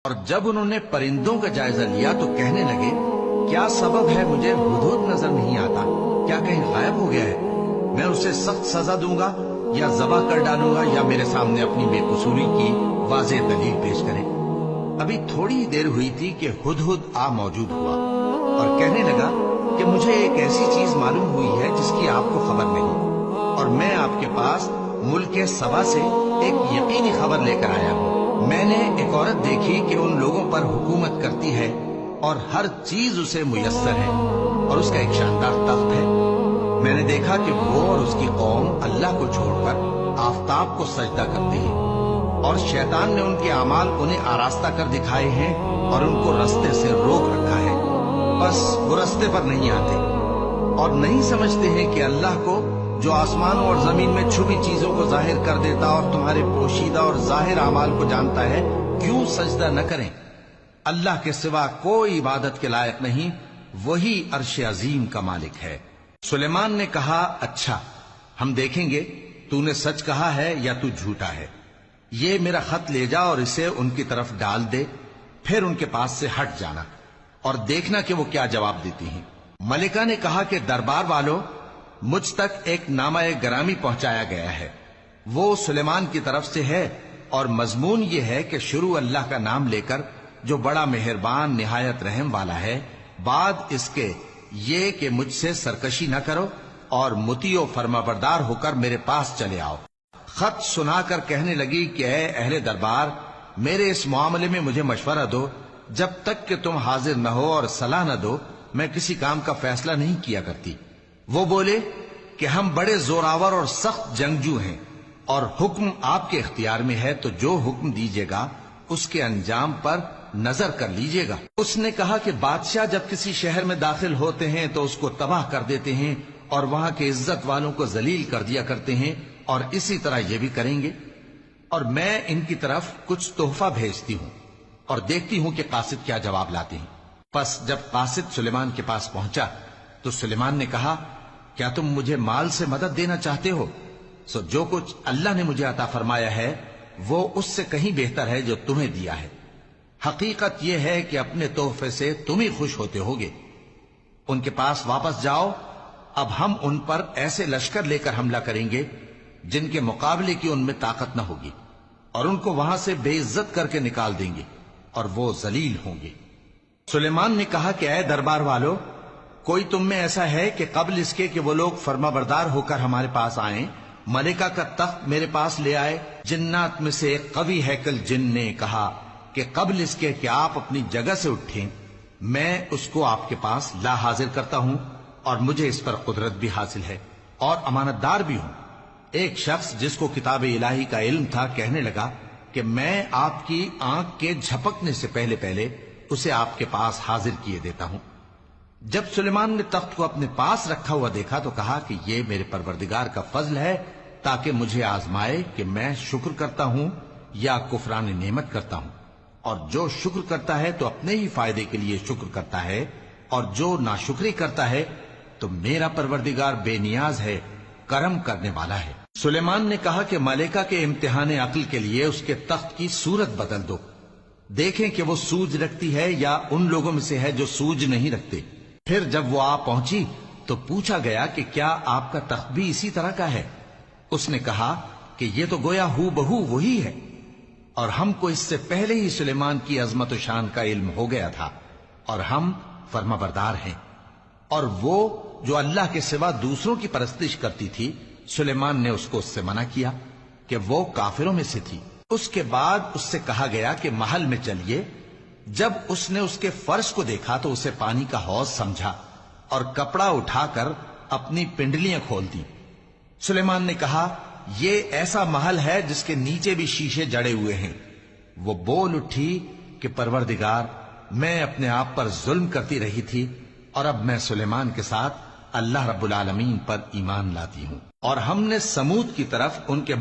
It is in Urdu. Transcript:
اور جب انہوں نے پرندوں کا جائزہ لیا تو کہنے لگے کیا سبب ہے مجھے ہدہد نظر نہیں آتا؟ کیا کہیں غائب ہو گیا ہے؟ میں اسے سخت سزا دوں گا یا ذبح کر ڈالوں گا یا میرے سامنے اپنی بے قصوری کی واضح دلیل پیش کرے۔ ابھی تھوڑی دیر ہوئی تھی کہ ہدہد آ موجود ہوا اور کہنے لگا کہ مجھے ایک ایسی چیز معلوم ہوئی ہے جس کی آپ کو خبر نہیں، اور میں آپ کے پاس ملک سبا سے ایک یقینی خبر لے کر آیا ہوں۔ میں نے ایک عورت دیکھی کہ ان لوگوں پر حکومت کرتی ہے اور ہر چیز اسے میسر ہے اور اس کا ایک شاندار تخت ہے۔ میں نے دیکھا کہ وہ اور اس کی قوم اللہ کو چھوڑ کر آفتاب کو سجدہ کرتے ہیں، اور شیطان نے ان کے اعمال انہیں آراستہ کر دکھائے ہیں اور ان کو رستے سے روک رکھا ہے، بس وہ رستے پر نہیں آتے اور نہیں سمجھتے ہیں کہ اللہ کو جو آسمانوں اور زمین میں چھپی چیزوں کو ظاہر کر دیتا اور تمہارے پوشیدہ اور ظاہر اعمال کو جانتا ہے، کیوں سجدہ نہ کریں؟ اللہ کے سوا کوئی عبادت کے لائق نہیں، وہی عرش عظیم کا مالک ہے۔ سلیمان نے کہا اچھا، ہم دیکھیں گے تو نے سچ کہا ہے یا تو جھوٹا ہے۔ یہ میرا خط لے جا اور اسے ان کی طرف ڈال دے، پھر ان کے پاس سے ہٹ جانا اور دیکھنا کہ وہ کیا جواب دیتی ہیں۔ ملکہ نے کہا کہ دربار والوں، مجھ تک ایک نامہ گرامی پہنچایا گیا ہے، وہ سلیمان کی طرف سے ہے اور مضمون یہ ہے کہ شروع اللہ کا نام لے کر جو بڑا مہربان نہایت رحم والا ہے، بعد اس کے یہ کہ مجھ سے سرکشی نہ کرو اور مطیع و فرما بردار ہو کر میرے پاس چلے آؤ۔ خط سنا کر کہنے لگی کہ اے اہل دربار، میرے اس معاملے میں مجھے مشورہ دو، جب تک کہ تم حاضر نہ ہو اور صلاح نہ دو میں کسی کام کا فیصلہ نہیں کیا کرتی۔ وہ بولے کہ ہم بڑے زوراور اور سخت جنگجو ہیں اور حکم آپ کے اختیار میں ہے، تو جو حکم دیجیے گا اس کے انجام پر نظر کر لیجیے گا۔ اس نے کہا کہ بادشاہ جب کسی شہر میں داخل ہوتے ہیں تو اس کو تباہ کر دیتے ہیں اور وہاں کے عزت والوں کو ذلیل کر دیا کرتے ہیں، اور اسی طرح یہ بھی کریں گے، اور میں ان کی طرف کچھ تحفہ بھیجتی ہوں اور دیکھتی ہوں کہ قاصد کیا جواب لاتے ہیں۔ پس جب قاصد سلیمان کے پاس پہنچا تو سلیمان نے کہا کیا تم مجھے مال سے مدد دینا چاہتے ہو؟ سو جو کچھ اللہ نے مجھے عطا فرمایا ہے وہ اس سے کہیں بہتر ہے جو تمہیں دیا ہے۔ حقیقت یہ ہے کہ اپنے تحفے سے تم ہی خوش ہوتے ہوگے۔ ان کے پاس واپس جاؤ، اب ہم ان پر ایسے لشکر لے کر حملہ کریں گے جن کے مقابلے کی ان میں طاقت نہ ہوگی، اور ان کو وہاں سے بے عزت کر کے نکال دیں گے اور وہ ذلیل ہوں گے۔ سلیمان نے کہا کہ اے دربار والو، کوئی تم میں ایسا ہے کہ قبل اس کے کہ وہ لوگ فرما بردار ہو کر ہمارے پاس آئیں، ملکہ کا تخت میرے پاس لے آئے؟ جنات میں سے ایک قوی ہیکل جن نے کہا کہ قبل اس کے کہ آپ اپنی جگہ سے اٹھیں میں اس کو آپ کے پاس لا حاضر کرتا ہوں، اور مجھے اس پر قدرت بھی حاصل ہے اور امانت دار بھی ہوں۔ ایک شخص جس کو کتاب الہی کا علم تھا کہنے لگا کہ میں آپ کی آنکھ کے جھپکنے سے پہلے پہلے اسے آپ کے پاس حاضر کیے دیتا ہوں۔ جب سلیمان نے تخت کو اپنے پاس رکھا ہوا دیکھا تو کہا کہ یہ میرے پروردگار کا فضل ہے تاکہ مجھے آزمائے کہ میں شکر کرتا ہوں یا کفران نعمت کرتا ہوں، اور جو شکر کرتا ہے تو اپنے ہی فائدے کے لیے شکر کرتا ہے، اور جو ناشکری کرتا ہے تو میرا پروردگار بے نیاز ہے، کرم کرنے والا ہے۔ سلیمان نے کہا کہ ملکہ کے امتحان عقل کے لیے اس کے تخت کی صورت بدل دو، دیکھیں کہ وہ سوج رکھتی ہے یا ان لوگوں میں سے ہے جو سوج نہیں رکھتے۔ پھر جب وہ آ پہنچی تو پوچھا گیا کہ کیا آپ کا تخت بھی اسی طرح کا ہے؟ اس نے کہا کہ یہ تو گویا ہو بہو وہی ہے، اور ہم کو اس سے پہلے ہی سلیمان کی عظمت و شان کا علم ہو گیا تھا، اور ہم فرما بردار ہیں۔ اور وہ جو اللہ کے سوا دوسروں کی پرستش کرتی تھی، سلیمان نے اس کو اس سے منع کیا کہ وہ کافروں میں سے تھی۔ اس کے بعد اس سے کہا گیا کہ محل میں چلیے۔ جب اس نے اس کے فرش کو دیکھا تو اسے پانی کا حوض سمجھا اور کپڑا اٹھا کر اپنی پنڈلیاں کھول دی۔ سلیمان نے کہا یہ ایسا محل ہے جس کے نیچے بھی شیشے جڑے ہوئے ہیں۔ وہ بول اٹھی کہ پروردگار، میں اپنے آپ پر ظلم کرتی رہی تھی، اور اب میں سلیمان کے ساتھ اللہ رب العالمین پر ایمان لاتی ہوں۔ اور ہم نے سمود کی طرف ان کے